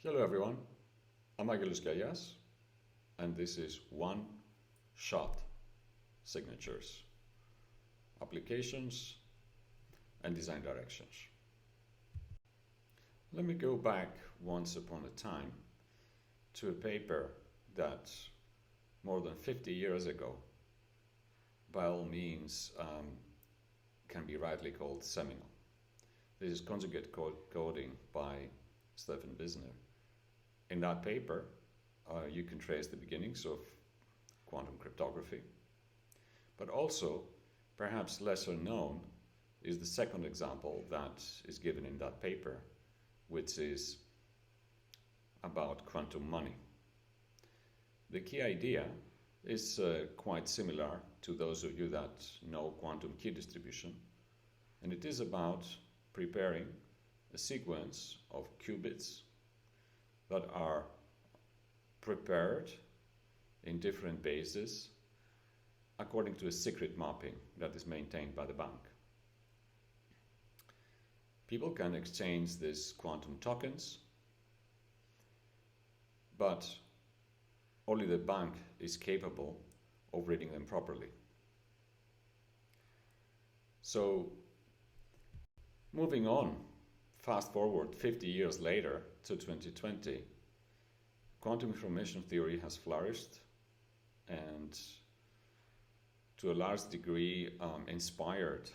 Hello everyone, I'm Aggelos Kiayias, and this is one-shot signatures, applications, and design directions. Let me go back once upon a time to a paper that more than 50 years ago, by all means, can be rightly called seminal. This is conjugate coding by Stephen Wisner. In that paper, you can trace the beginnings of quantum cryptography, but also, perhaps lesser known, is the second example that is given in that paper, which is about quantum money. The key idea is quite similar to those of you that know quantum key distribution, and it is about preparing a sequence of qubits that are prepared in different bases according to a secret mapping that is maintained by the bank. People can exchange these quantum tokens, but only the bank is capable of reading them properly. So, moving on, fast forward 50 years later to 2020, quantum information theory has flourished and to a large degree inspired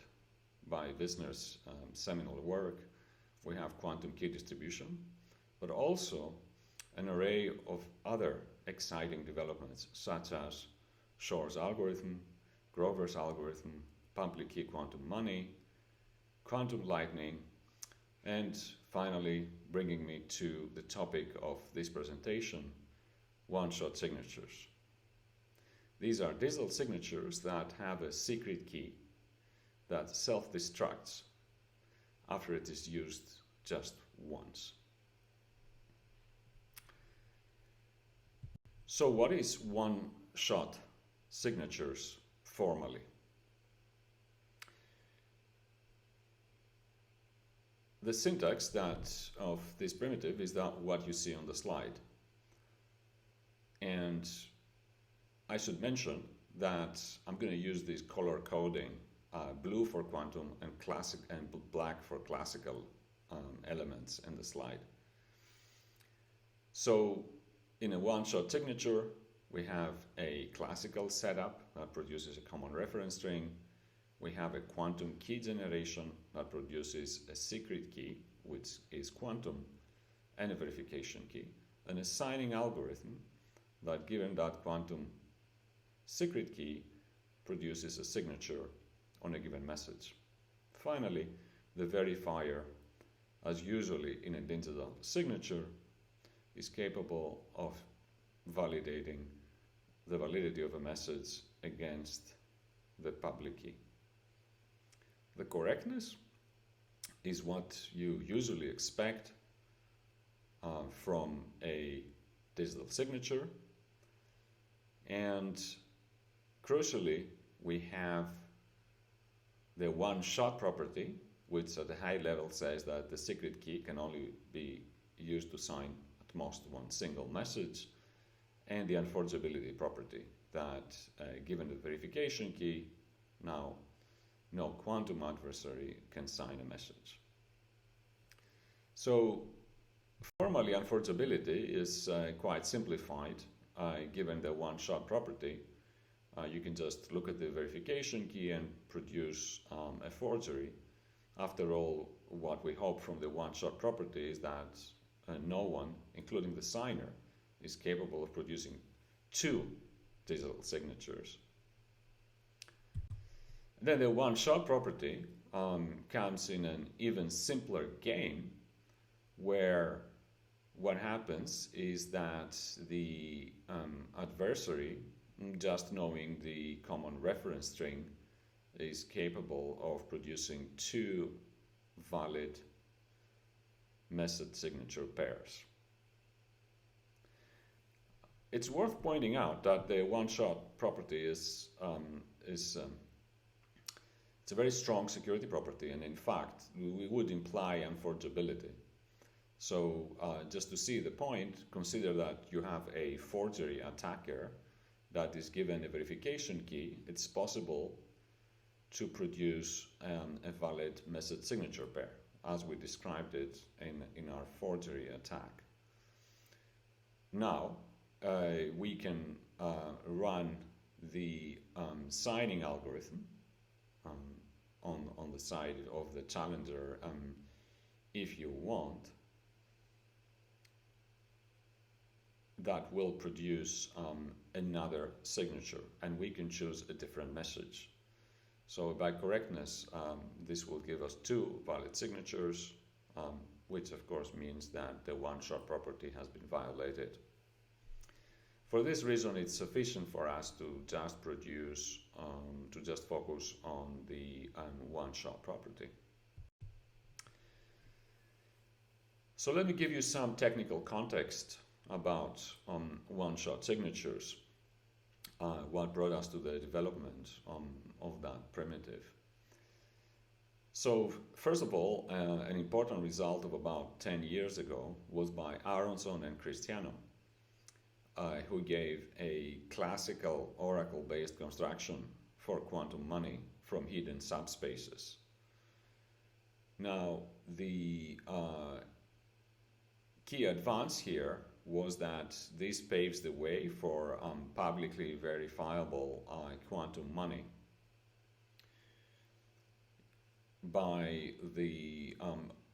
by Wisner's seminal work, we have quantum key distribution, but also an array of other exciting developments such as Shor's algorithm, Grover's algorithm, public key quantum money, quantum lightning, and finally bringing me to the topic of this presentation, one-shot signatures. These are digital signatures that have a secret key that self-destructs after it is used just once. So what is one-shot signatures formally? The syntax of this primitive is that what you see on the slide. And I should mention that I'm going to use this color coding, blue for quantum and black for classical elements in the slide. So in a one-shot signature, we have a classical setup that produces a common reference string. We have a quantum key generation that produces a secret key, which is quantum, and a verification key, and a signing algorithm that, given that quantum secret key, produces a signature on a given message. Finally, the verifier, as usually in a digital signature, is capable of validating the validity of a message against the public key. The correctness is what you usually expect from a digital signature, and crucially we have the one-shot property, which at a high level says that the secret key can only be used to sign at most one single message, and the unforgeability property that given the verification key, now no quantum adversary can sign a message. So formally, unforgeability is quite simplified. Given the one-shot property, you can just look at the verification key and produce a forgery. After all, what we hope from the one-shot property is that no one, including the signer, is capable of producing two digital signatures. Then the one-shot property comes in an even simpler game where what happens is that the adversary, just knowing the common reference string, is capable of producing two valid message signature pairs. It's worth pointing out that the one-shot property is it's a very strong security property, and in fact, we would imply unforgeability. So just to see the point, consider that you have a forgery attacker that is given a verification key. It's possible to produce a valid message signature pair, as we described it in our forgery attack. Now, we can run the signing algorithm on the side of the challenger if you want. That will produce another signature, and we can choose a different message. So by correctness, this will give us 2 valid signatures, which of course means that the one-shot property has been violated. For this reason, it's sufficient for us to just produce, to just focus on the one-shot property. So let me give you some technical context about one-shot signatures, what brought us to the development of that primitive. So first of all, an important result of about 10 years ago was by Aronson and Cristiano, who gave a classical oracle-based construction for quantum money from hidden subspaces. Now, the key advance here was that this paves the way for publicly verifiable quantum money by the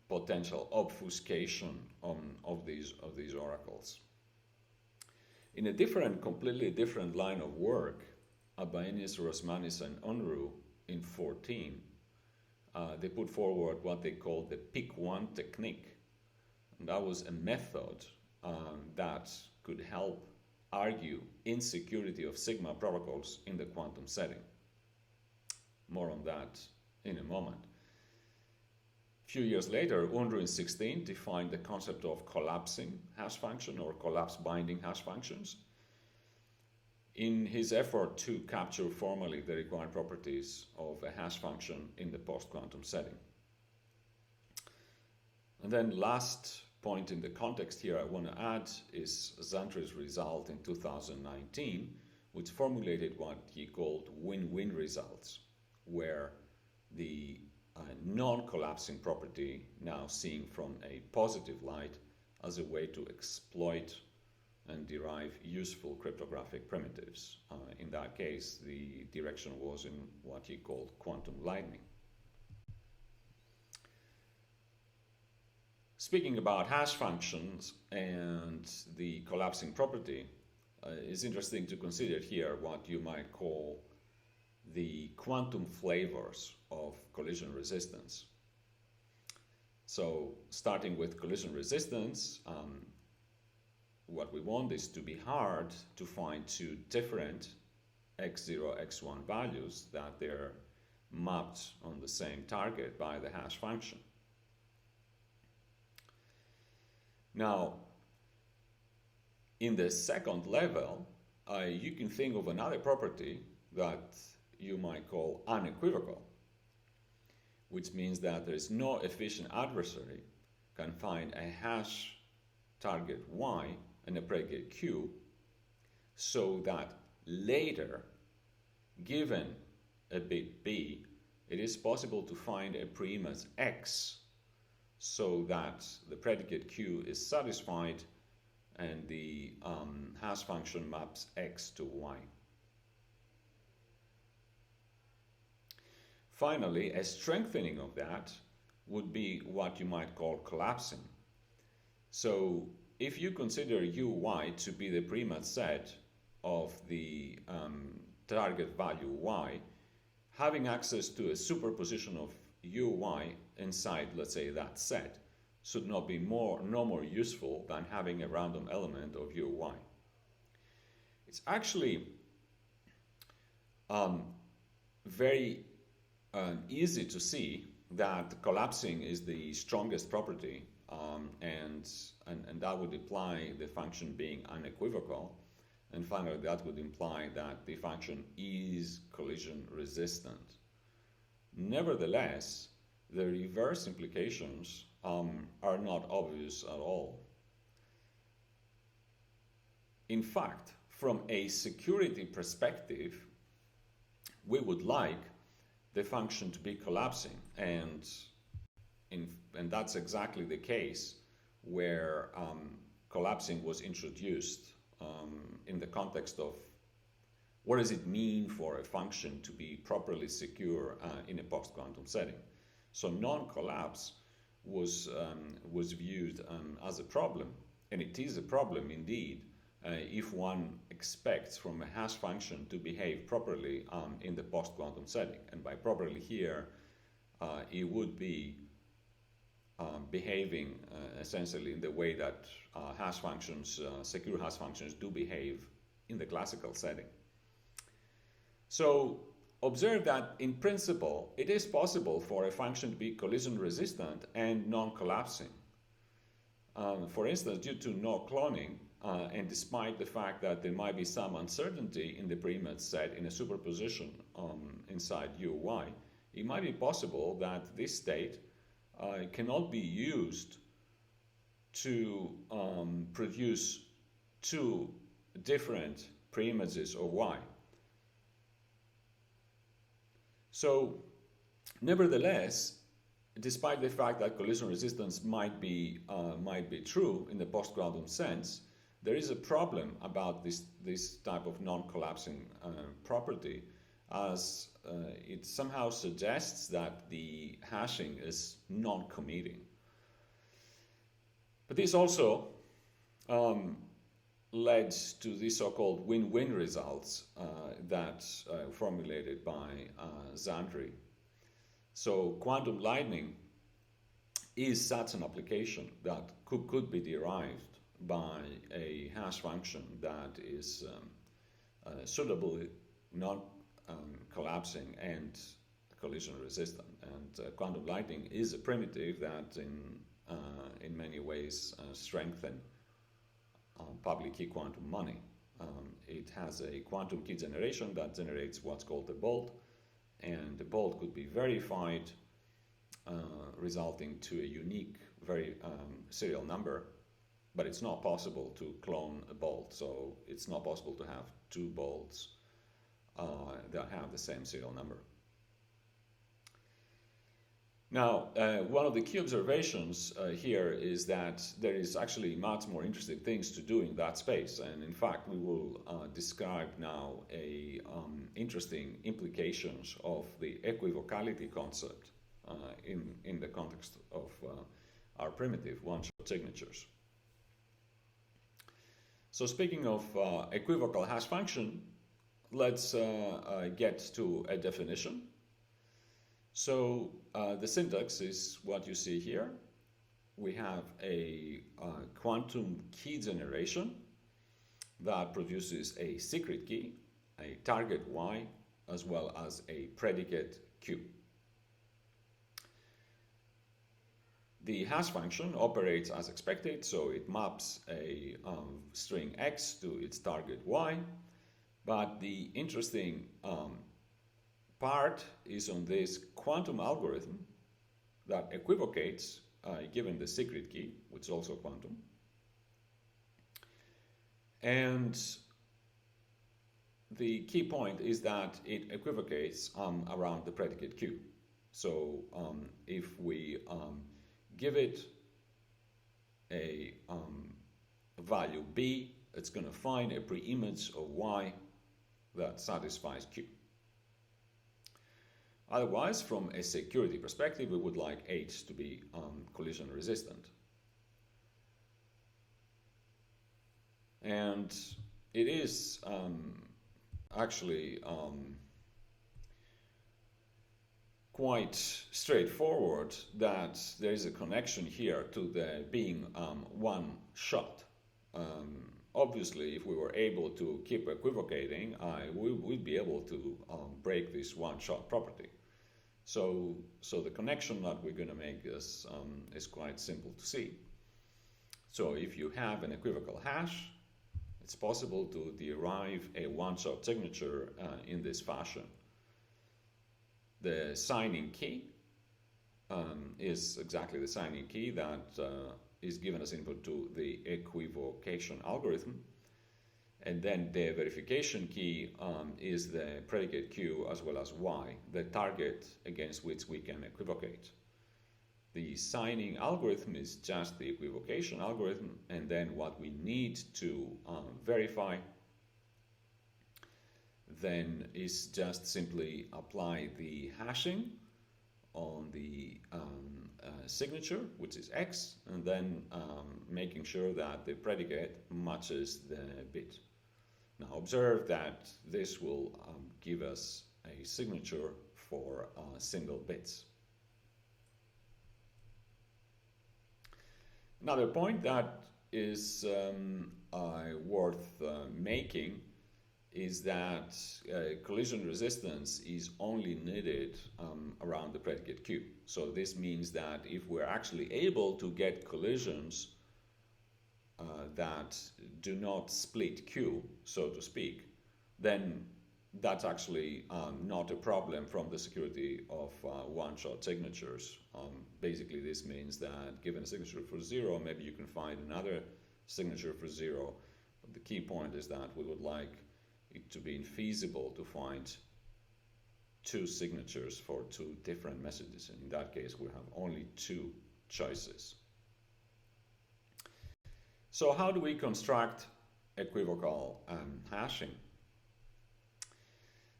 potential obfuscation of these oracles. In a completely different line of work, Abaenis, Rosmanis, and Unruh in 2014, they put forward what they called the pick one technique. And that was a method that could help argue insecurity of sigma protocols in the quantum setting. More on that in a moment. A few years later, Unruh in 2016 defined the concept of collapsing hash function or collapse binding hash functions in his effort to capture formally the required properties of a hash function in the post-quantum setting. And then last point in the context here I want to add is Xantri's result in 2019, which formulated what he called win-win results, where the non-collapsing property now seen from a positive light as a way to exploit and derive useful cryptographic primitives. In that case, the direction was in what he called quantum lightning. Speaking about hash functions and the collapsing property, it's interesting to consider here what you might call the quantum flavors of collision resistance. So starting with collision resistance, what we want is to be hard to find 2 different x0, x1 values that they're mapped on the same target by the hash function. Now, in the second level, you can think of another property that you might call unequivocal, which means that there is no efficient adversary can find a hash target y and a predicate q, so that later, given a bit b, it is possible to find a preimage x so that the predicate q is satisfied and the hash function maps x to y. Finally, a strengthening of that would be what you might call collapsing. So if you consider uy to be the preimage set of the target value y, having access to a superposition of uy inside, let's say, that set should not be no more useful than having a random element of uy. It's actually very easy to see that collapsing is the strongest property, and that would imply the function being unequivocal, and finally that would imply that the function is collision resistant. Nevertheless, the reverse implications are not obvious at all. In fact, from a security perspective, we would like the function to be collapsing, and that's exactly the case where collapsing was introduced in the context of what does it mean for a function to be properly secure in a post-quantum setting. So non-collapse was viewed as a problem, and it is a problem indeed if one expects from a hash function to behave properly in the post-quantum setting. And by properly here, it would be behaving essentially in the way that hash functions, secure hash functions, do behave in the classical setting. So observe that in principle, it is possible for a function to be collision resistant and non-collapsing. For instance, due to no cloning, and despite the fact that there might be some uncertainty in the pre-image set in a superposition inside UY, it might be possible that this state cannot be used to produce two different pre-images of Y. So, nevertheless, despite the fact that collision resistance might be true in the post-quantum sense, there is a problem about this type of non-collapsing property, as it somehow suggests that the hashing is non-committing. But this also led to the so-called win-win results that formulated by Zandri. So quantum lightning is such an application that could be derived by a hash function that is suitably non-collapsing and collision resistant. And quantum lightning is a primitive that in many ways strengthens public key quantum money. It has a quantum key generation that generates what's called a bolt, and the bolt could be verified, resulting to a unique serial number, but it's not possible to clone a bolt, so it's not possible to have two bolts that have the same serial number. Now, one of the key observations here is that there is actually much more interesting things to do in that space, and in fact we will describe now interesting implications of the equivocality concept in the context of our primitive one-shot signatures. So speaking of equivocal hash function, let's get to a definition. So the syntax is what you see here. We have a quantum key generation that produces a secret key, a target Y, as well as a predicate Q. The hash function operates as expected, so it maps a string X to its target Y, but the interesting part is on this quantum algorithm that equivocates given the secret key, which is also quantum. And the key point is that it equivocates around the predicate Q. So if we give it a value B, it's going to find a pre-image of Y that satisfies Q. Otherwise, from a security perspective, we would like H to be collision resistant. And it is actually quite straightforward that there is a connection here to the being one shot. Obviously, if we were able to keep equivocating, we would be able to break this one-shot property. So the connection that we're going to make is quite simple to see. So if you have an equivocal hash, it's possible to derive a one-shot signature in this fashion. The signing key is exactly the signing key that is given as input to the equivocation algorithm. And then the verification key is the predicate Q as well as Y, the target against which we can equivocate. The signing algorithm is just the equivocation algorithm, and then what we need to verify then is just simply apply the hashing on the signature, which is X, and then making sure that the predicate matches the bit. Now observe that this will give us a signature for single bits. Another point that is worth making is that collision resistance is only needed around the predicate Q. So this means that if we're actually able to get collisions that do not split Q, so to speak, then that's actually not a problem from the security of one-shot signatures. Basically, this means that given a signature for 0, maybe you can find another signature for 0. But the key point is that we would like it to be infeasible to find two signatures for two different messages. And in that case, we have only two choices. So how do we construct equivocal hashing?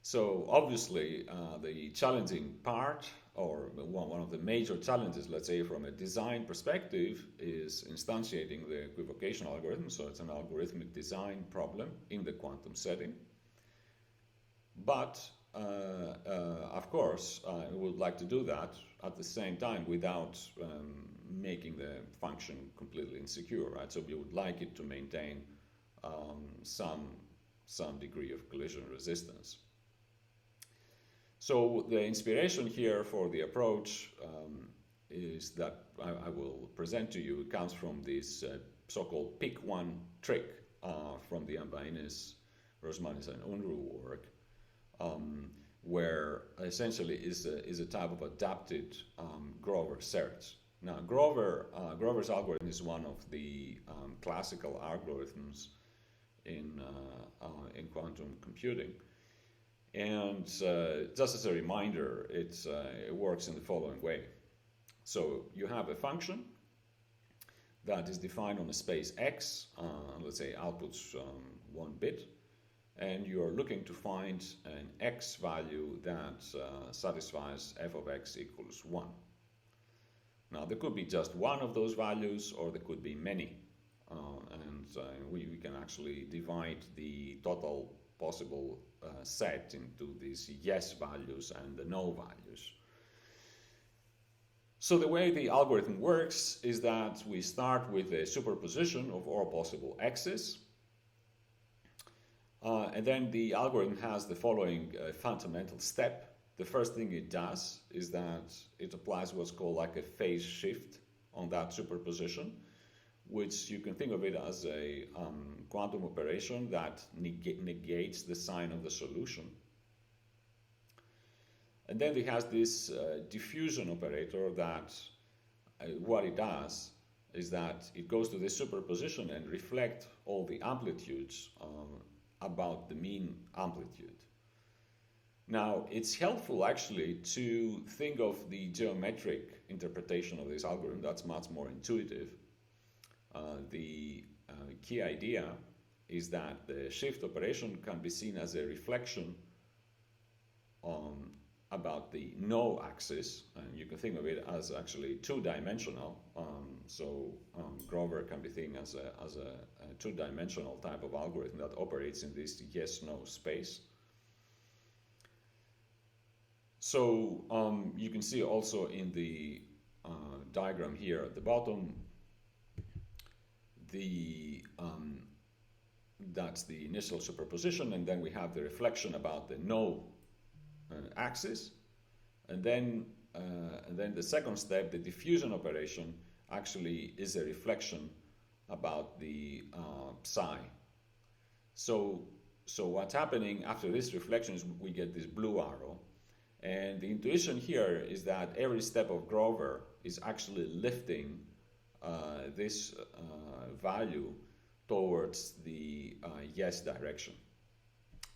So obviously, the challenging part, or one of the major challenges, let's say from a design perspective, is instantiating the equivocation algorithm. So it's an algorithmic design problem in the quantum setting. But of course, we would like to do that at the same time without making the function completely insecure, right? So we would like it to maintain some degree of collision resistance. So the inspiration here for the approach is that I will present to you. It comes from this so-called pick one trick from the Ambainis, Rosmanis, and Unruh work, where essentially is a type of adapted Grover search. Now, Grover's algorithm is one of the classical algorithms in quantum computing. And just as a reminder, it works in the following way. So you have a function that is defined on a space X, let's say outputs 1 bit, and you're looking to find an X value that satisfies f of X equals 1. Now there could be just one of those values, or there could be many, and we can actually divide the total possible set into these yes values and the no values. So the way the algorithm works is that we start with a superposition of all possible x's, and then the algorithm has the following fundamental step. The first thing it does is that it applies what's called like a phase shift on that superposition, which you can think of it as a quantum operation that negates the sign of the solution. And then it has this diffusion operator that what it does is that it goes to this superposition and reflects all the amplitudes about the mean amplitude. Now, it's helpful actually to think of the geometric interpretation of this algorithm. That's much more intuitive. The key idea is that the shift operation can be seen as a reflection about the no axis, and you can think of it as actually two-dimensional. Grover can be seen as a two-dimensional type of algorithm that operates in this yes-no space. So you can see also in the diagram here at the bottom, that's the initial superposition, and then we have the reflection about the no axis, and then the second step, the diffusion operation, actually is a reflection about the psi. So what's happening after this reflection is we get this blue arrow, And the intuition here is that every step of Grover is actually lifting this value towards the yes direction.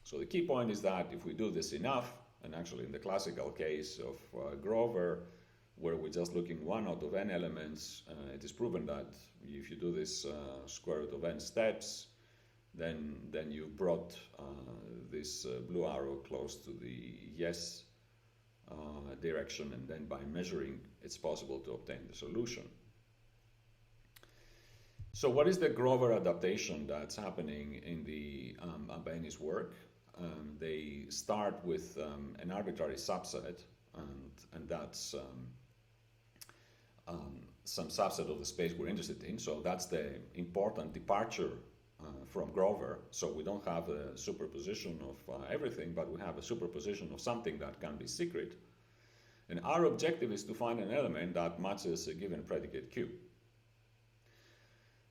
So the key point is that if we do this enough, and actually in the classical case of Grover, where we're just looking 1 out of n elements, it is proven that if you do this square root of n steps, then you brought this blue arrow close to the yes direction, and then by measuring, it's possible to obtain the solution. So what is the Grover adaptation that's happening in the Abbaini's work? They start with an arbitrary subset, and that's some subset of the space we're interested in. So that's the important departure from Grover. So we don't have a superposition of everything, but we have a superposition of something that can be secret. And our objective is to find an element that matches a given predicate Q.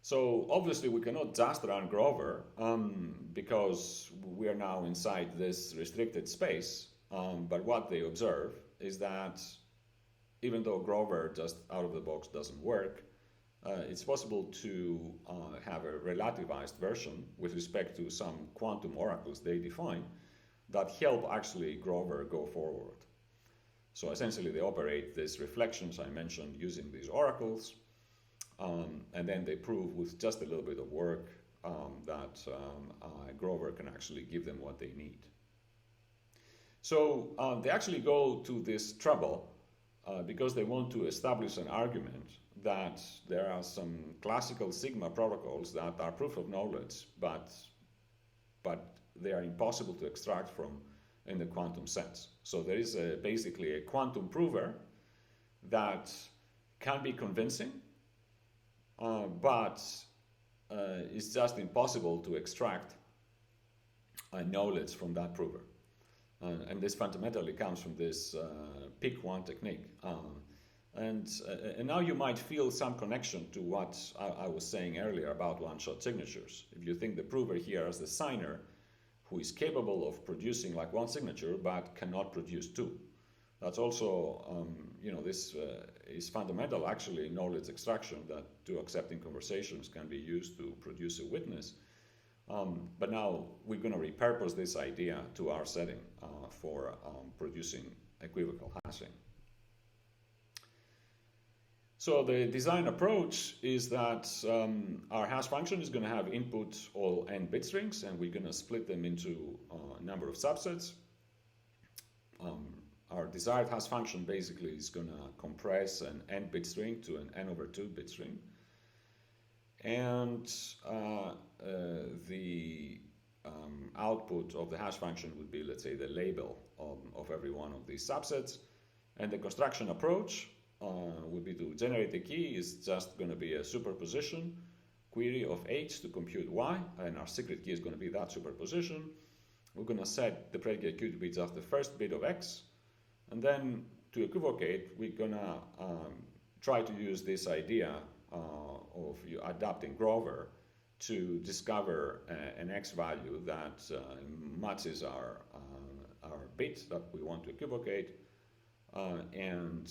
So obviously we cannot just run Grover because we are now inside this restricted space. But what they observe is that even though Grover just out of the box doesn't work, it's possible to have a relativized version with respect to some quantum oracles they define that help actually Grover go forward. So essentially they operate these reflections I mentioned using these oracles, and then they prove with just a little bit of work that Grover can actually give them what they need. So they actually go to this trouble because they want to establish an argument that there are some classical sigma protocols that are proof of knowledge, but they are impossible to extract from in the quantum sense. So there is basically a quantum prover that can be convincing, but it's just impossible to extract knowledge from that prover. And this fundamentally comes from this pick one technique. And now you might feel some connection to what I was saying earlier about one-shot signatures. If you think the prover here as the signer who is capable of producing like one signature but cannot produce two. That's also, this is fundamental actually in knowledge extraction, that two accepting conversations can be used to produce a witness. But now we're going to repurpose this idea to our setting for producing equivocal hashing. So the design approach is that our hash function is going to have input all n bit strings, and we're going to split them into a number of subsets. Our desired hash function basically is going to compress an n bit string to an n over 2 bit string. And the output of the hash function would be, let's say, the label of every one of these subsets. And the construction approach would be to generate the key is just going to be a superposition query of H to compute Y, and our secret key is going to be that superposition. We're going to set the predicate Q to be just the first bit of X, and then to equivocate, we're going to try to use this idea of adapting Grover to discover an X value that matches our bit that we want to equivocate, and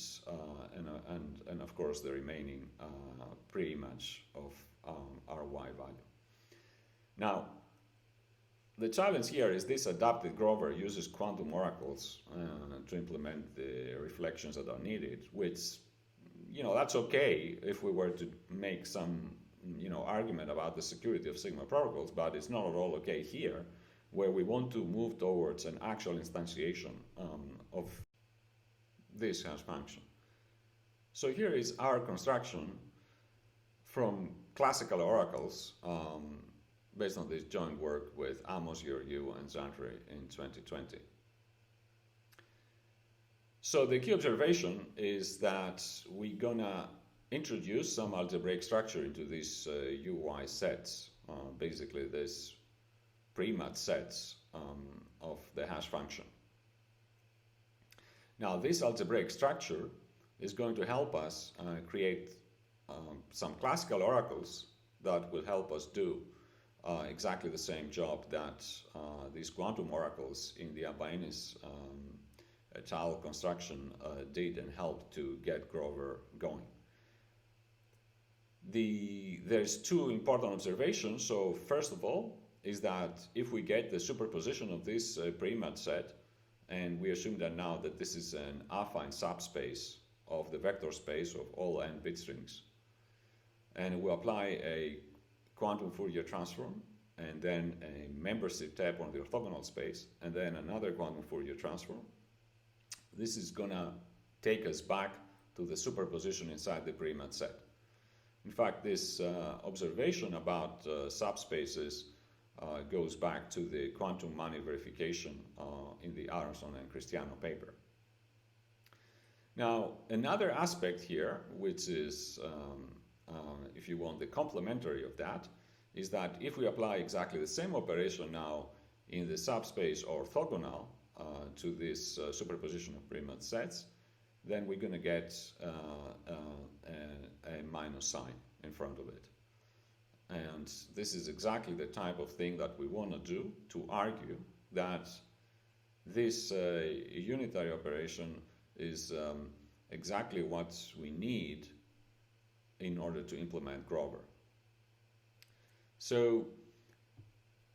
of course the remaining pre-image of our Y value. Now, the challenge here is this adapted Grover uses quantum oracles to implement the reflections that are needed, which, that's okay if we were to make some, argument about the security of sigma protocols, but it's not at all okay here, where we want to move towards an actual instantiation of this hash function. So here is our construction from classical oracles based on this joint work with Amos, Georgiou, and Zantry in 2020. So the key observation is that we're gonna introduce some algebraic structure into these UY sets, basically these pre-mat sets of the hash function. Now this algebraic structure is going to help us create some classical oracles that will help us do exactly the same job that these quantum oracles in the Abbaini's child construction did and helped to get Grover going. There's two important observations. So first of all is that if we get the superposition of this pre-image set, and we assume that now that this is an affine subspace of the vector space of all n bit strings, and we apply a quantum Fourier transform, and then a membership tab on the orthogonal space, and then another quantum Fourier transform, this is going to take us back to the superposition inside the pre-image set. In fact, this observation about subspaces goes back to the quantum money verification in the Aronson and Cristiano paper. Now, another aspect here, which is, if you want, the complementary of that, is that if we apply exactly the same operation now in the subspace orthogonal to this superposition of pre-image sets, then we're going to get a minus sign in front of it. And this is exactly the type of thing that we want to do to argue that this unitary operation is exactly what we need in order to implement Grover. So,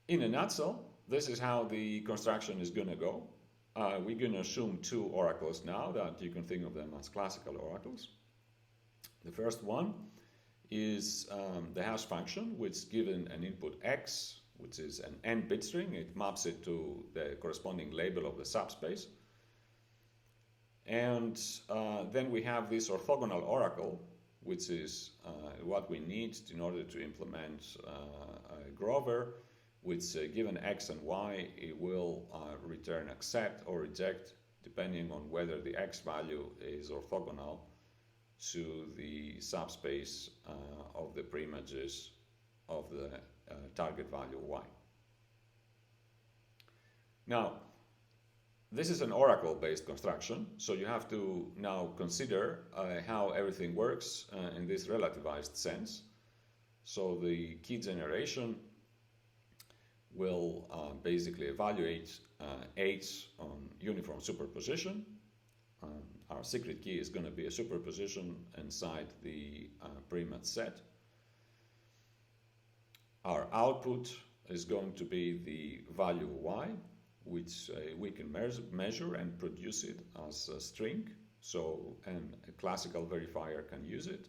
in a nutshell, this is how the construction is going to go. We're going to assume two oracles now that you can think of them as classical oracles. The first one is the hash function, which given an input x, which is an n-bit string, it maps it to the corresponding label of the subspace. And then we have this orthogonal oracle, which is what we need in order to implement Grover, which given x and y, it will return accept or reject, depending on whether the x value is orthogonal to the subspace of the preimages of the target value y. Now, this is an oracle-based construction, so you have to now consider how everything works in this relativized sense. So the key generation will basically evaluate H on uniform superposition. Our secret key is going to be a superposition inside the pre-image set. Our output is going to be the value y, which we can measure and produce it as a string, so and a classical verifier can use it.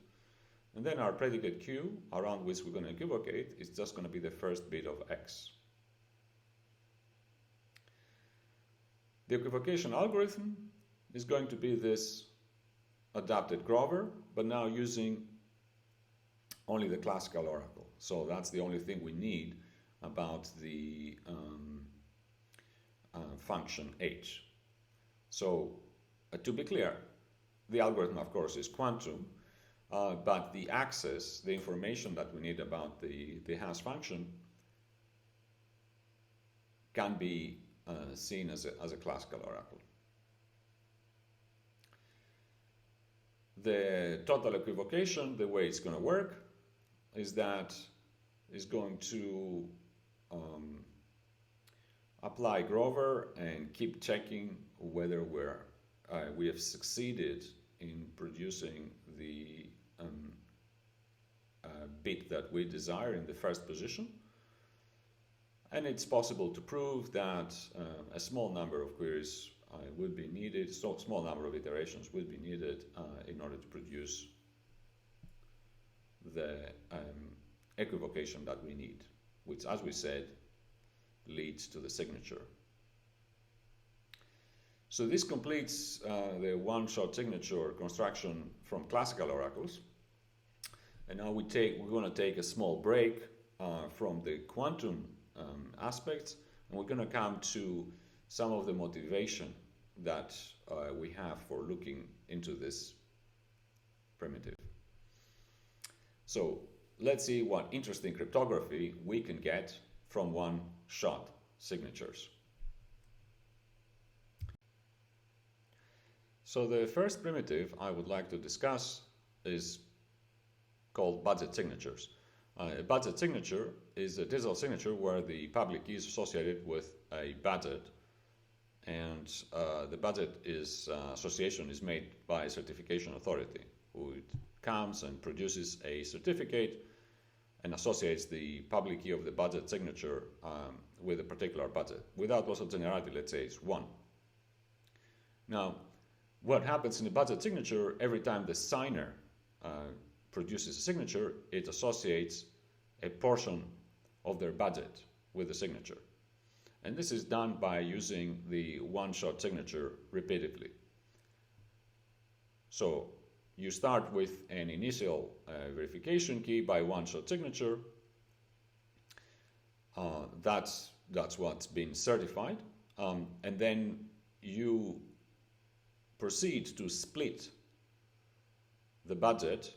And then our predicate q, around which we're going to equivocate, is just going to be the first bit of x. The equivocation algorithm is going to be this adapted Grover, but now using only the classical oracle. So that's the only thing we need about the function h. So to be clear, the algorithm of course is quantum, but the access, the information that we need about the hash function can be seen as a classical oracle. The total equivocation, the way it's going to work, is that it's going to apply Grover and keep checking whether we have succeeded in producing the bit that we desire in the first position. And it's possible to prove that a small number of queries would be needed, so small number of iterations would be needed in order to produce the equivocation that we need, which, as we said, leads to the signature. So this completes the one-shot signature construction from classical oracles. And now we're going to take a small break from the quantum aspects, and we're going to come to some of the motivation that we have for looking into this primitive. So let's see what interesting cryptography we can get from one-shot signatures. So the first primitive I would like to discuss is called budget signatures. A budget signature is a digital signature where the public key is associated with a budget, and the budget association is made by a certification authority, who comes and produces a certificate and associates the public key of the budget signature with a particular budget. Without loss of generality, let's say it's 1. Now, what happens in the budget signature, every time the signer produces a signature, it associates a portion of their budget with the signature. And this is done by using the one-shot signature repeatedly. So you start with an initial verification key by one-shot signature. That's what's been certified. And then you proceed to split the budget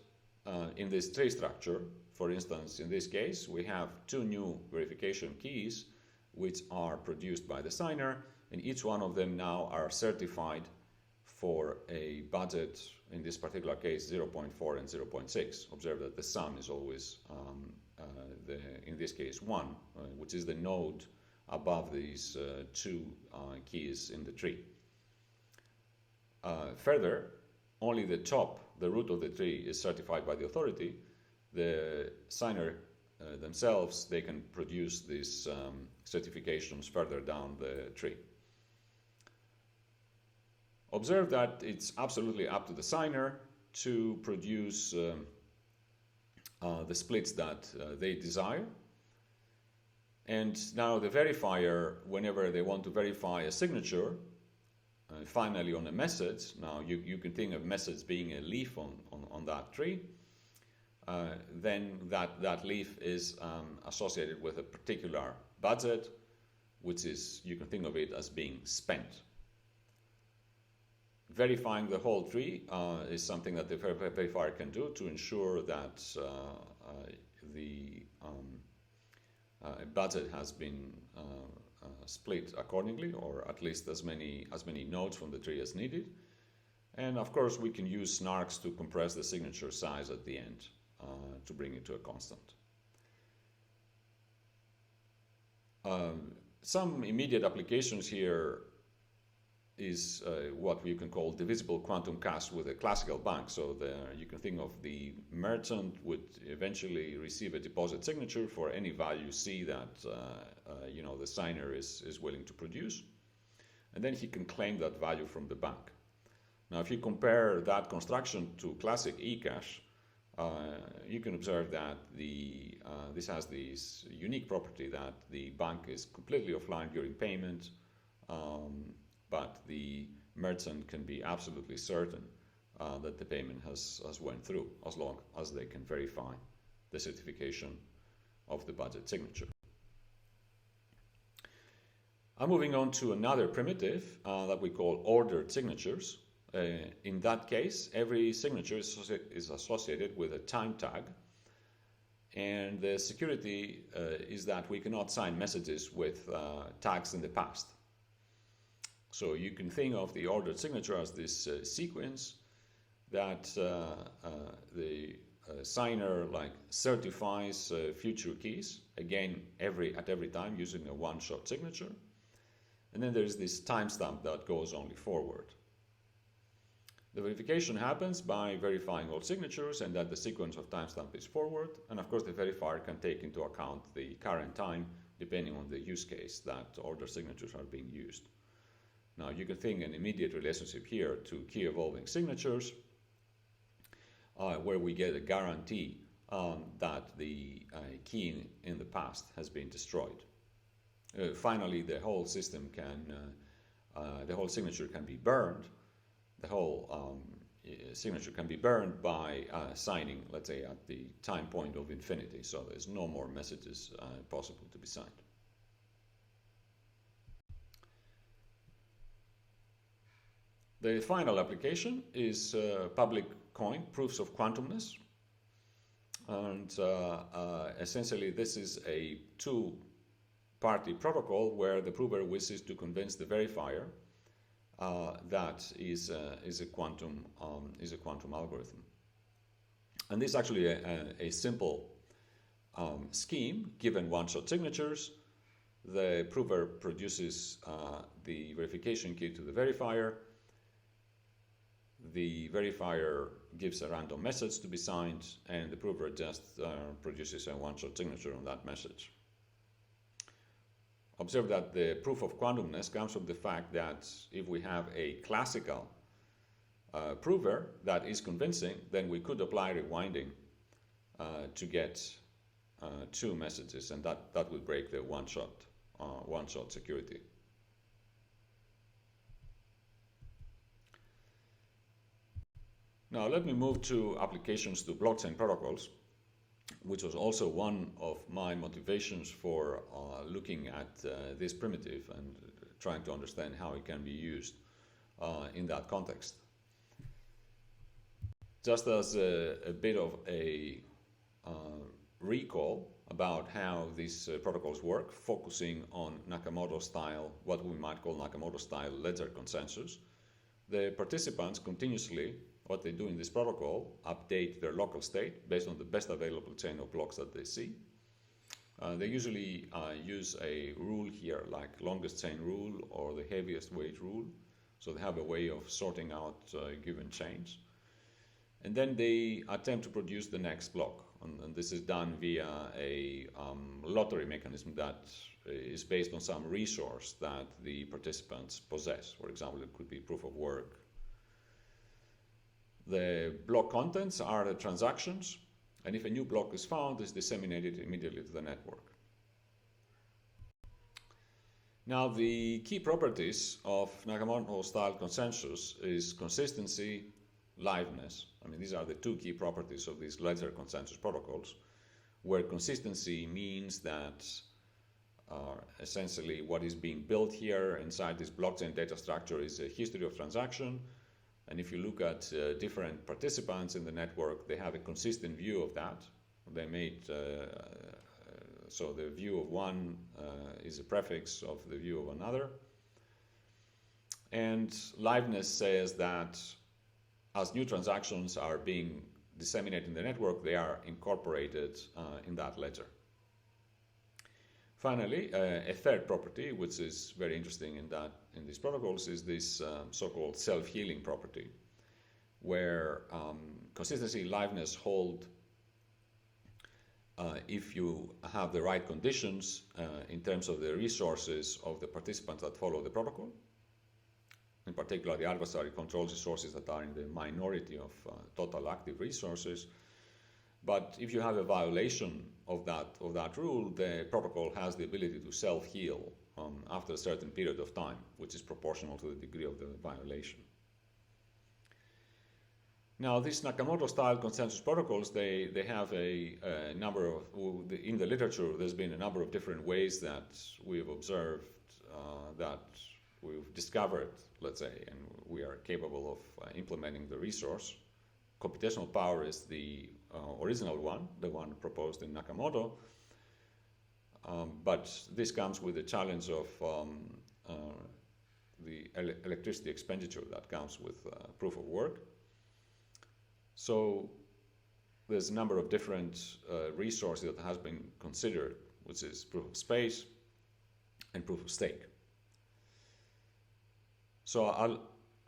in this tree structure. For instance, in this case, we have 2 new verification keys which are produced by the signer, and each one of them now are certified for a budget, in this particular case, 0.4 and 0.6. Observe that the sum is always, in this case, 1, which is the node above these 2 keys in the tree. Further, only the top, the root of the tree, is certified by the authority. The signer themselves, they can produce these certifications further down the tree. Observe that it's absolutely up to the signer to produce the splits that they desire. And now the verifier, whenever they want to verify a signature, finally on a message, now you can think of message being a leaf on that tree, then that leaf is associated with a particular budget, which is, you can think of it as being spent. Verifying the whole tree is something that the verifier can do to ensure that the budget has been split accordingly, or at least as many nodes from the tree as needed. And of course, we can use snarks to compress the signature size at the end to bring it to a constant. Some immediate applications here is what we can call divisible quantum cash with a classical bank. So you can think of the merchant would eventually receive a deposit signature for any value C that the signer is willing to produce, and then he can claim that value from the bank. Now, if you compare that construction to classic eCash, you can observe that this has this unique property that the bank is completely offline during payment, but the merchant can be absolutely certain that the payment has went through, as long as they can verify the certification of the budget signature. I'm moving on to another primitive that we call ordered signatures. In that case, every signature is associated with a time tag, and the security is that we cannot sign messages with tags in the past. So you can think of the ordered signature as this sequence that the signer certifies future keys, again at every time using a one-shot signature, and then there's this timestamp that goes only forward. The verification happens by verifying all signatures and that the sequence of timestamp is forward, and of course the verifier can take into account the current time depending on the use case that ordered signatures are being used. Now you can think an immediate relationship here to key evolving signatures, where we get a guarantee that the key in the past has been destroyed. Finally, the whole system the whole signature can be burned. The whole signature can be burned by signing, let's say, at the time point of infinity. So there's no more messages possible to be signed. The final application is public coin proofs of quantumness. And essentially, this is a two-party protocol where the prover wishes to convince the verifier that is a quantum algorithm. And this is actually a simple scheme. Given one-shot signatures, the prover produces the verification key to the verifier. The verifier gives a random message to be signed, and the prover just produces a one-shot signature on that message. Observe that the proof of quantumness comes from the fact that if we have a classical prover that is convincing, then we could apply rewinding to get two messages, and that would break the one-shot security. Now let me move to applications to blockchain protocols, which was also one of my motivations for looking at this primitive and trying to understand how it can be used in that context. Just as a bit of a recall about how these protocols work, focusing on Nakamoto style, what we might call Nakamoto style ledger consensus, the participants continuously, what they do in this protocol, update their local state based on the best available chain of blocks that they see. They usually use a rule here, like longest chain rule or the heaviest weight rule. So they have a way of sorting out given chains. And then they attempt to produce the next block. And this is done via a lottery mechanism that is based on some resource that the participants possess. For example, it could be proof of work. The block contents are the transactions, and if a new block is found, it's disseminated immediately to the network. Now, the key properties of Nakamoto-style consensus is consistency, liveness. I mean, these are the two key properties of these ledger consensus protocols, where consistency means that essentially what is being built here inside this blockchain data structure is a history of transaction. And if you look at different participants in the network, they have a consistent view of that. They made so the view of one is a prefix of the view of another. And liveness says that as new transactions are being disseminated in the network, they are incorporated in that ledger. Finally, a third property, which is very interesting in these protocols, is this so-called self-healing property, where consistency, liveness hold if you have the right conditions in terms of the resources of the participants that follow the protocol. In particular, the adversary controls resources that are in the minority of total active resources. But if you have a violation of that rule, the protocol has the ability to self-heal after a certain period of time, which is proportional to the degree of the violation. Now, these Nakamoto-style consensus protocols, they have a number of, in the literature, there's been a number of different ways that we've observed, that we've discovered, let's say, and we are capable of implementing the resource. Computational power is the original one, the one proposed in Nakamoto, but this comes with the challenge of the electricity expenditure that comes with proof of work. So there's a number of different resources that has been considered, which is proof of space and proof of stake. So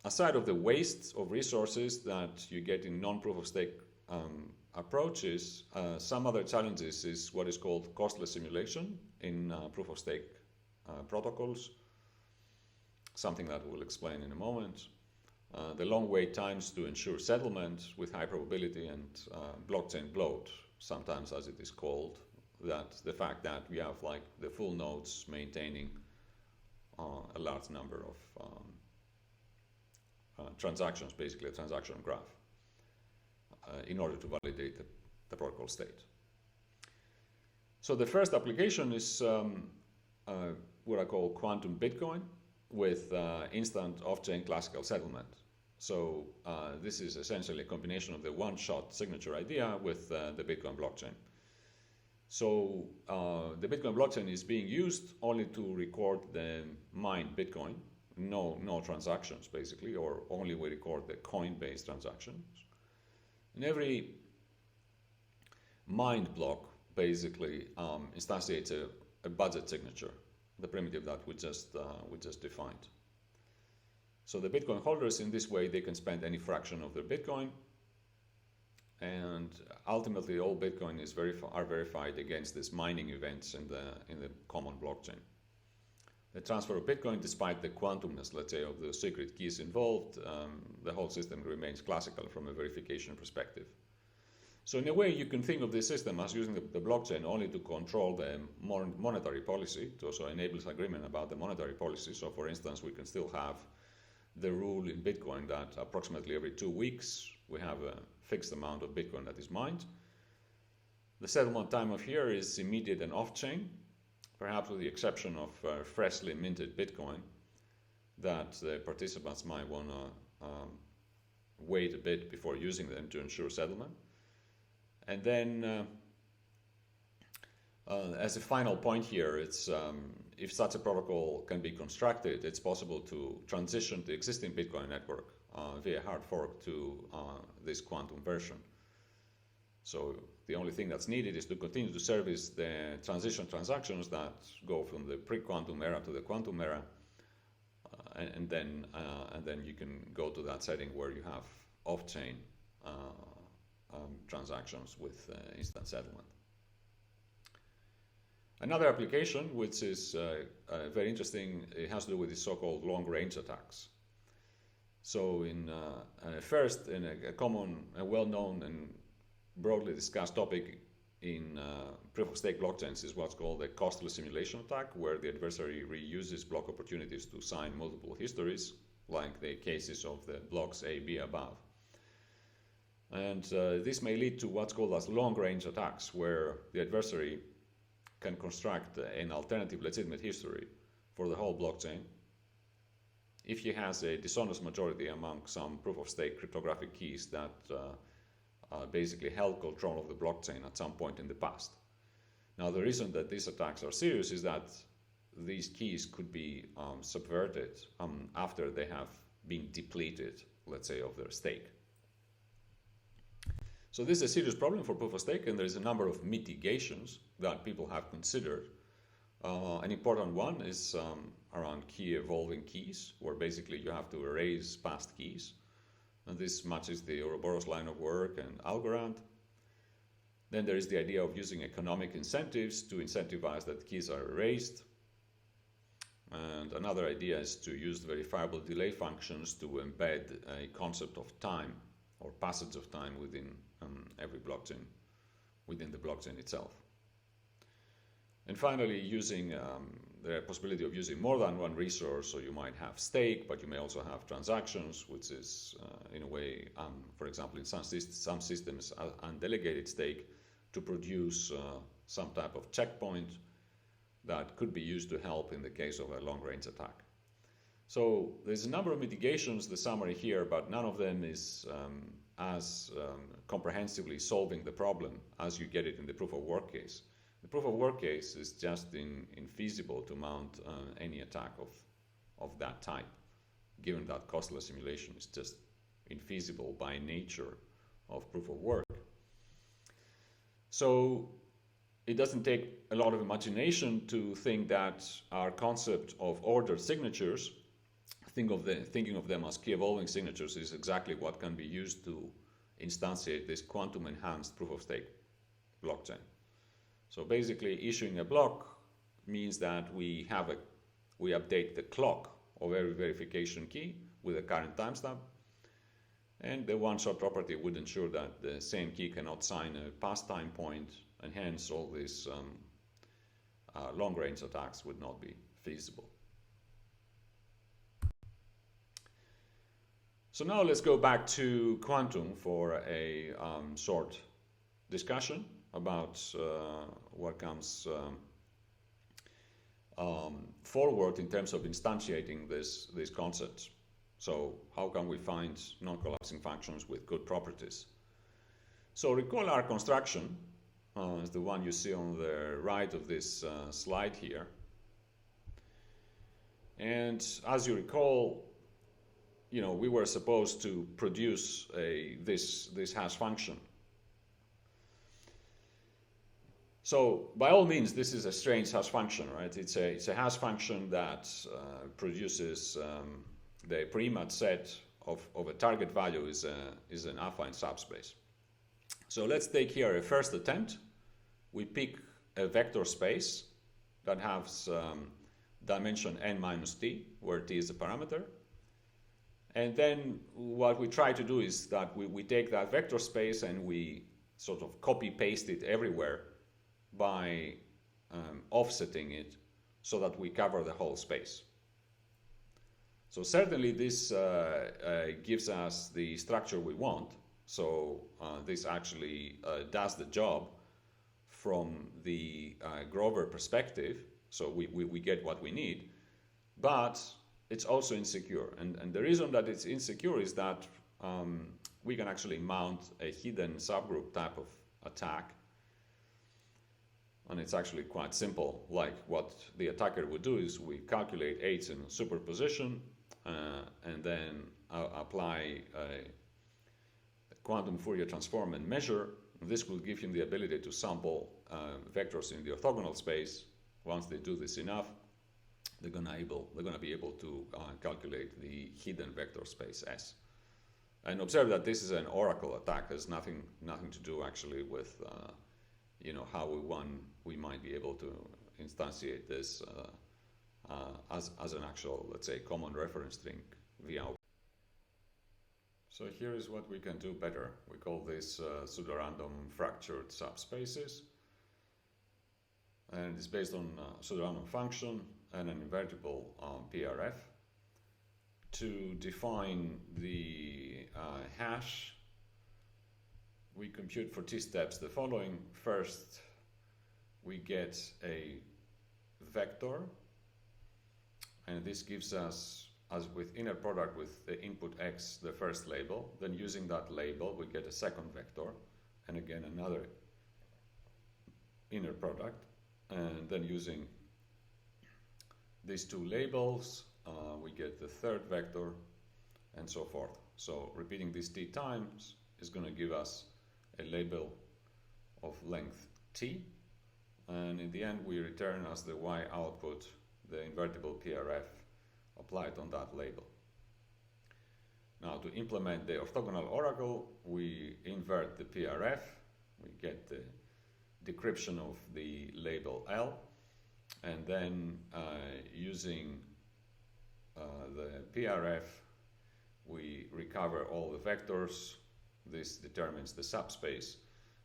aside of the waste of resources that you get in non-proof of stake approaches, some other challenges is what is called costless simulation in proof of stake protocols, something that we'll explain in a moment. The long wait times to ensure settlement with high probability, and blockchain bloat, sometimes as it is called, that the fact that we have like the full nodes maintaining a large number of transactions, basically a transaction graph, in order to validate the protocol state. So the first application is what I call quantum Bitcoin with instant off-chain classical settlement. So this is essentially a combination of the one-shot signature idea with the Bitcoin blockchain. So the Bitcoin blockchain is being used only to record the mined Bitcoin, no transactions basically, or only we record the coin-based transactions. And every mined block basically instantiates a budget signature. the primitive that we just defined. So the Bitcoin holders, in this way, they can spend any fraction of their Bitcoin, and ultimately all Bitcoin is are verified against these mining events in the common blockchain. The transfer of Bitcoin, despite the quantumness, let's say, of the secret keys involved, the whole system remains classical from a verification perspective. So in a way, you can think of this system as using the blockchain only to control the monetary policy. It also enables agreement about the monetary policy. So for instance, we can still have the rule in Bitcoin that approximately every 2 weeks, we have a fixed amount of Bitcoin that is mined. The settlement time of here is immediate and off-chain, perhaps with the exception of freshly minted Bitcoin that the participants might want to wait a bit before using them to ensure settlement. And then, as a final point here, it's if such a protocol can be constructed, it's possible to transition the existing Bitcoin network via hard fork to this quantum version. So the only thing that's needed is to continue to service the transition transactions that go from the pre-quantum era to the quantum era, and then you can go to that setting where you have off-chain transactions with instant settlement. Another application, which is very interesting, it has to do with the so-called long-range attacks. So first, in a common, well-known and broadly discussed topic in proof-of-stake blockchains is what's called a costless simulation attack, where the adversary reuses block opportunities to sign multiple histories, like the cases of the blocks A, B above. And this may lead to what's called as long-range attacks, where the adversary can construct an alternative legitimate history for the whole blockchain if he has a dishonest majority among some proof-of-stake cryptographic keys that basically held control of the blockchain at some point in the past. Now, the reason that these attacks are serious is that these keys could be subverted after they have been depleted, let's say, of their stake. So this is a serious problem for proof of stake, and there is a number of mitigations that people have considered. An important one is around key evolving keys, where basically you have to erase past keys. And this matches the Ouroboros line of work and Algorand. Then there is the idea of using economic incentives to incentivize that keys are erased. And another idea is to use verifiable delay functions to embed a concept of time or passage of time within every blockchain, within the blockchain itself. And finally, using the possibility of using more than one resource. So you might have stake, but you may also have transactions, which is in a way, for example, in some systems, undelegated stake to produce some type of checkpoint that could be used to help in the case of a long-range attack. So there's a number of mitigations, the summary here, but none of them is as comprehensively solving the problem as you get it in the proof of work case. The proof of work case is just infeasible to mount any attack of that type, given that costless simulation is just infeasible by nature of proof of work. So it doesn't take a lot of imagination to think that our concept of ordered signatures, thinking of them as key evolving signatures, is exactly what can be used to instantiate this quantum enhanced proof of stake blockchain. So basically, issuing a block means that we update the clock of every verification key with a current timestamp, and the one-shot property would ensure that the same key cannot sign a past time point, and hence all these long-range attacks would not be feasible. So now let's go back to quantum for a short discussion about what comes forward in terms of instantiating these concepts. So how can we find non-collapsing functions with good properties? So recall our construction is the one you see on the right of this slide here. And as you recall, we were supposed to produce this hash function. So by all means, this is a strange hash function, right? It's a hash function that produces the pre-image set of a target value is an affine subspace. So let's take here a first attempt. We pick a vector space that has dimension n minus t, where t is a parameter. And then what we try to do is that we take that vector space and we sort of copy paste it everywhere by offsetting it so that we cover the whole space. So certainly this gives us the structure we want. So this actually does the job from the Grover perspective. So we get what we need, but it's also insecure. And the reason that it's insecure is that we can actually mount a hidden subgroup type of attack. And it's actually quite simple. Like what the attacker would do is we calculate H in superposition and then apply a quantum Fourier transform and measure. This will give him the ability to sample vectors in the orthogonal space. Once they do this enough, they're gonna be able to calculate the hidden vector space S. And observe that this is an oracle attack. There's nothing to do actually with how we might be able to instantiate this as an actual, let's say, common reference string via. So here is what we can do better. We call this pseudorandom fractured subspaces. And it's based on a pseudorandom function and an invertible PRF. To define the hash, we compute for t steps the following. First, we get a vector, and this gives us, as with inner product with the input x, the first label. Then using that label, we get a second vector, and again another inner product. And then using these two labels, we get the third vector, and so forth. So repeating this t times is going to give us a label of length t, and in the end we return as the y output the invertible PRF applied on that label. Now to implement the orthogonal oracle, we invert the PRF, we get the decryption of the label L, and then using the PRF we recover all the vectors. This determines the subspace,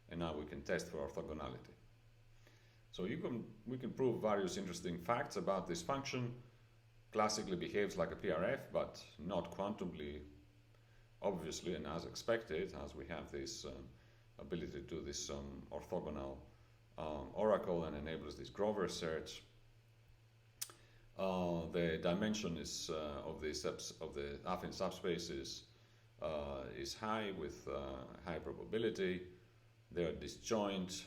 and now we can test for orthogonality. So we can prove various interesting facts about this function. Classically behaves like a PRF, but not quantumly, obviously, and as expected, as we have this ability to do this orthogonal oracle and enables this Grover search. The dimension is of the affine subspaces is high with high probability. They are disjoint.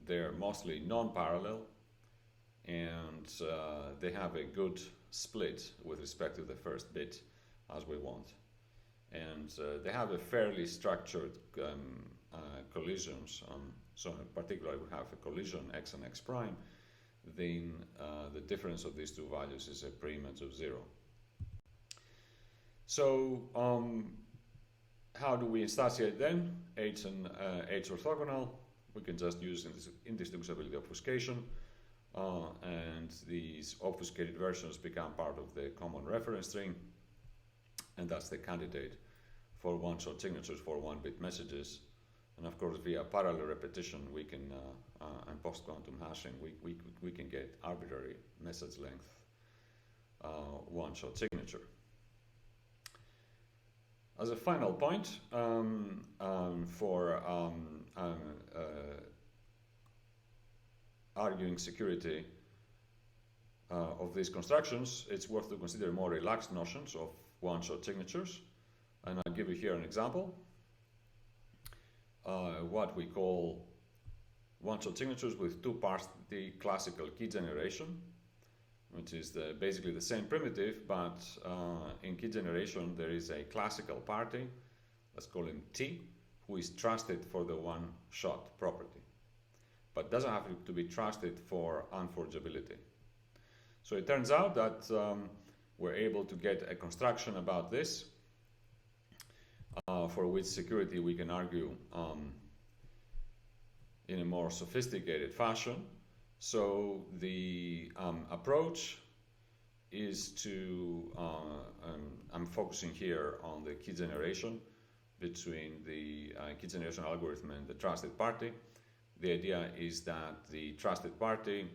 They're mostly non-parallel, and they have a good split with respect to the first bit, as we want. And they have a fairly structured collisions. So in particular, we have a collision x and x prime. Then the difference of these two values is a pre-image of 0. So how do we instantiate then H and H orthogonal? We can just use indistinguishability obfuscation, and these obfuscated versions become part of the common reference string, and that's the candidate for one-shot signatures for one-bit messages. And of course, via parallel repetition, we can and post-quantum hashing, we can get arbitrary message length one-shot signature. As a final point for arguing security of these constructions, it's worth to consider more relaxed notions of one-shot signatures. And I'll give you here an example. What we call one-shot signatures with two-party classical key generation, which is basically the same primitive, but in key generation there is a classical party, let's call him T, who is trusted for the one-shot property. but doesn't have to be trusted for unforgeability. So it turns out that we're able to get a construction about this, for which security we can argue in a more sophisticated fashion. So the approach is to, I'm focusing here on the key generation between the key generation algorithm and the trusted party. The idea is that the trusted party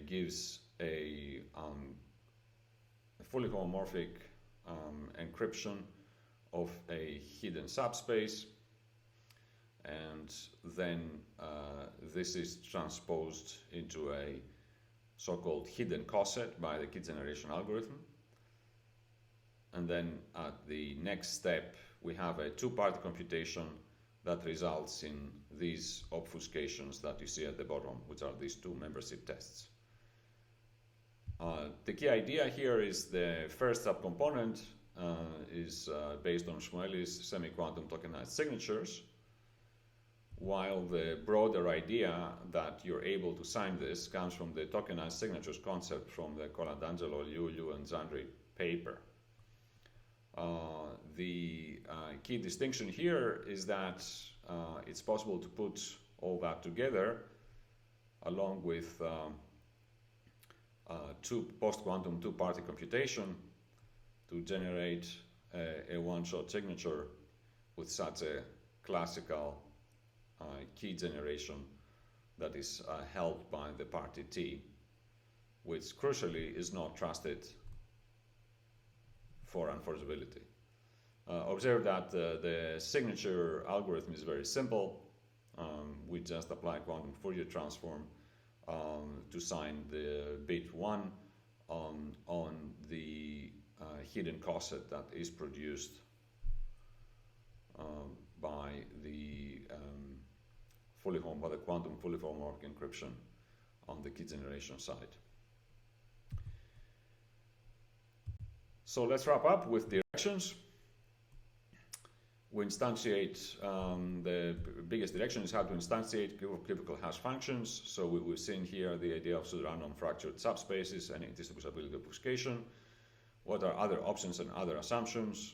gives a fully homomorphic encryption of a hidden subspace, and then this is transposed into a so-called hidden coset by the key generation algorithm. And then at the next step, we have a two-party computation that results in these obfuscations that you see at the bottom, which are these two membership tests. The key idea here is the first subcomponent is based on Shmueli's semi-quantum tokenized signatures, while the broader idea that you're able to sign this comes from the tokenized signatures concept from the Colandangelo, Liu, and Zandri paper. The key distinction here is that it's possible to put all that together along with post-quantum two-party computation to generate a one-shot signature with such a classical key generation that is held by the party T, which crucially is not trusted for unforgeability. Observe that the signature algorithm is very simple. We just apply quantum Fourier transform to sign the bit 1 on the hidden coset that is produced by the quantum fully homomorphic encryption on the key generation side. So let's wrap up with directions. We instantiate, the biggest direction is how to instantiate cubical hash functions. So we've seen here the idea of pseudo-random fractured subspaces and indistinguishability obfuscation. What are other options and other assumptions?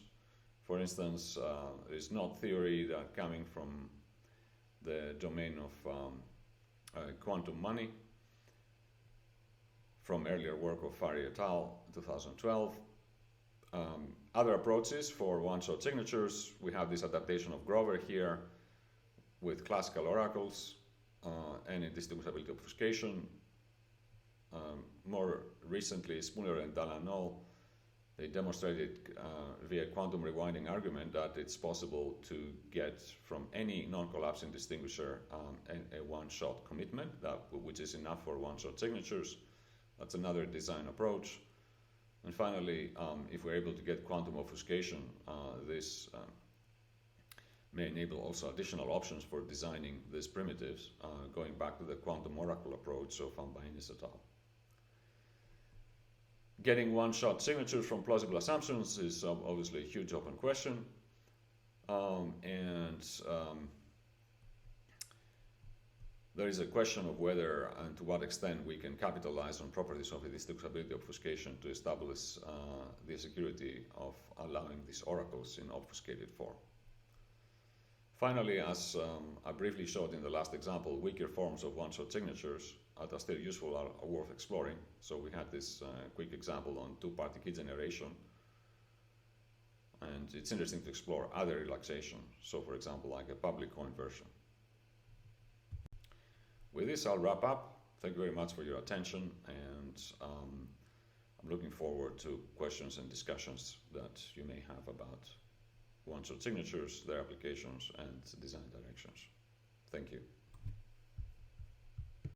For instance, there is knot theory that coming from the domain of quantum money from earlier work of Fari et al. 2012. Other approaches for one-shot signatures, we have this adaptation of Grover here with classical oracles and indistinguishability obfuscation. More recently, Spooner and Dalano, they demonstrated via quantum rewinding argument that it's possible to get from any non-collapsing distinguisher a one-shot commitment, which is enough for one-shot signatures. That's another design approach. And finally, if we're able to get quantum obfuscation, this may enable also additional options for designing these primitives, going back to the quantum oracle approach of Ambainis et al. Getting one-shot signatures from plausible assumptions is obviously a huge open question. There is a question of whether and to what extent we can capitalize on properties of indistinguishability obfuscation to establish the security of allowing these oracles in obfuscated form. Finally, as I briefly showed in the last example, weaker forms of one-shot signatures that are still useful are worth exploring. So we had this quick example on two-party key generation. And it's interesting to explore other relaxations. So for example, like a public coin version. With this, I'll wrap up. Thank you very much for your attention, and I'm looking forward to questions and discussions that you may have about one-shot signatures, their applications, and design directions. Thank you.